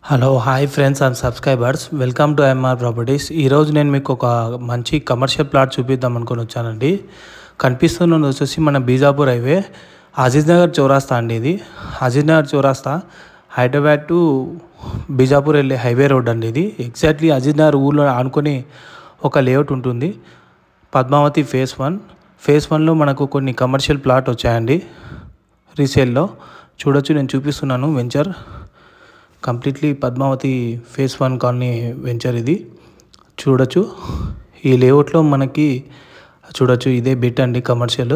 Hello hi friends and subscribers, welcome to MR properties. ఈరోజు నేను మీకు ఒక మంచి కమర్షియల్ ప్లాట్ చూపిద్దాం అనుకుని వచ్చానండి. కనిపిస్తున్నది వచ్చేసి మన బీజాపూర్ హైవే అజీజ్ నగర్ చౌరాస్తా అండి. ఇది అజీజ్ నగర్ చౌరాస్తా హైదరాబాద్ టు బీజాపూర్ వెళ్ళే హైవే రోడ్ అండి. ఇది ఎగ్జాక్ట్లీ అజీజ్ నగర్ ఊళ్ళో ఆనుకొని ఒక లేఅవుట్ ఉంటుంది. పద్మావతి ఫేజ్ 1లో మనకు కొన్ని కమర్షియల్ ప్లాట్ వచ్చాయండి రీసేల్లో. చూడొచ్చు, నేను చూపిస్తున్నాను. Venture completely Padmavathi phase 1 colony venture ఇది. చూడొచ్చు, ఈ లేఅవుట్లో మనకి చూడొచ్చు ఇదే బిట్ అండి. Commercial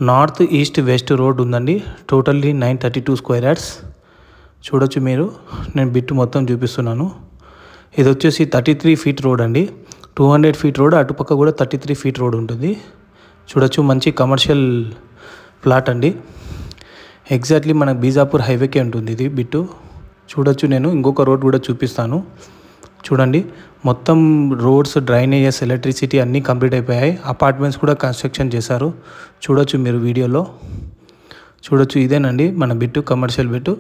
north east west road ఉందండి. Totally 932 square yards. చూడొచ్చు మీరు, నేను బిట్ మొత్తం చూపిస్తున్నాను. ఇది వచ్చేసి 33 ఫీట్ రోడ్ అండి. 200 ఫీట్ రోడ్, అటుపక్క కూడా 33 ఫీట్ రోడ్ ఉంటుంది. చూడొచ్చు, మంచి కమర్షియల్ ప్లాట్ అండి. ఎగ్జాక్ట్లీ మన బీజాపూర్ హైవేకే ఉంటుంది ఇది బిట్టు. చూడొచ్చు, నేను ఇంకొక రోడ్ కూడా చూపిస్తాను. చూడండి, మొత్తం రోడ్స్, డ్రైనేజెస్, ఎలక్ట్రిసిటీ అన్నీ కంప్లీట్ అయిపోయాయి. అపార్ట్మెంట్స్ కూడా కన్స్ట్రక్షన్ చేశారు. చూడొచ్చు మీరు వీడియోలో. చూడొచ్చు, ఇదేనండి మన బిట్టు, కమర్షియల్ బిట్టు.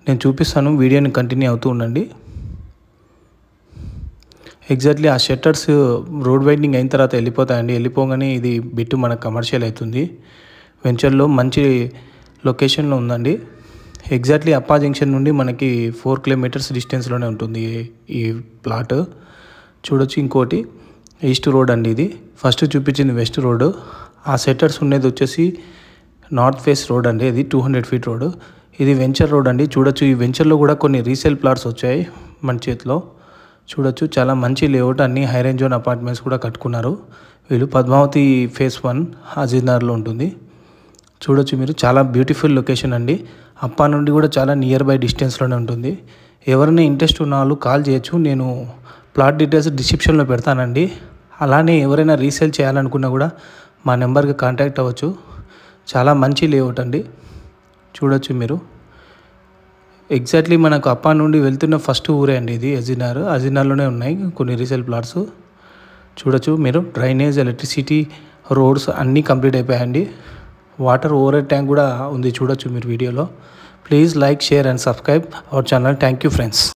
నేను చూపిస్తాను, వీడియోని కంటిన్యూ అవుతూ ఉండండి. ఎగ్జాక్ట్లీ ఆ షట్టర్స్ రోడ్ వైండింగ్ అయిన తర్వాత వెళ్ళిపోతాయండి. వెళ్ళిపోగానే ఇది బిట్టు మన కమర్షియల్ అవుతుంది. వెంచర్లో మంచి లొకేషన్లో ఉందండి. ఎగ్జాక్ట్లీ అప్పా జంక్షన్ నుండి మనకి 4 కిలోమీటర్స్ డిస్టెన్స్లోనే ఉంటుంది ఈ ప్లాట్. చూడొచ్చు, ఇంకోటి ఈస్ట్ రోడ్ అండి. ఇది ఫస్ట్ చూపించింది వెస్ట్ రోడ్. ఆ సెటర్స్ ఉండేది వచ్చేసి నార్త్ ఫేస్ రోడ్ అండి. ఇది 200 ఫీట్ రోడ్. ఇది వెంచర్ రోడ్ అండి. చూడొచ్చు, ఈ వెంచర్లో కూడా కొన్ని రీసేల్ ప్లాట్స్ వచ్చాయి మన చేతిలో. చూడొచ్చు, చాలా మంచి లేఅవుట్, అన్ని హై రేంజ్ జోన్ అపార్ట్మెంట్స్ కూడా కట్టుకున్నారు వీళ్ళు. పద్మావతి ఫేజ్ 1 అజీజ్ నగర్లో ఉంటుంది. చూడొచ్చు మీరు, చాలా బ్యూటిఫుల్ లొకేషన్ అండి. అప్పా నుండి కూడా చాలా నియర్ బై డిస్టెన్స్లోనే ఉంటుంది. ఎవరైనా ఇంట్రెస్ట్ ఉన్న వాళ్ళు కాల్ చేయొచ్చు. నేను ప్లాట్ డీటెయిల్స్ డిస్క్రిప్షన్లో పెడతానండి. అలానే ఎవరైనా రీసేల్ చేయాలనుకున్నా కూడా మా నెంబర్కి కాంటాక్ట్ అవ్వచ్చు. చాలా మంచి లేఅవుట్ అండి. చూడొచ్చు మీరు, ఎగ్జాక్ట్లీ మనకు అప్పా నుండి వెళ్తున్న ఫస్ట్ ఊరే అండి ఇది. అజీజ్ నగర్లోనే ఉన్నాయి కొన్ని రీసేల్ ప్లాట్స్. చూడొచ్చు మీరు, డ్రైనేజ్, ఎలక్ట్రిసిటీ, రోడ్స్ అన్నీ కంప్లీట్ అయిపోయాయండి. వాటర్ ఓవర్ హెడ్ ట్యాంక్ కూడా ఉంది. చూడొచ్చు మీరు వీడియోలో. Please like, share and subscribe our channel. Thank you friends.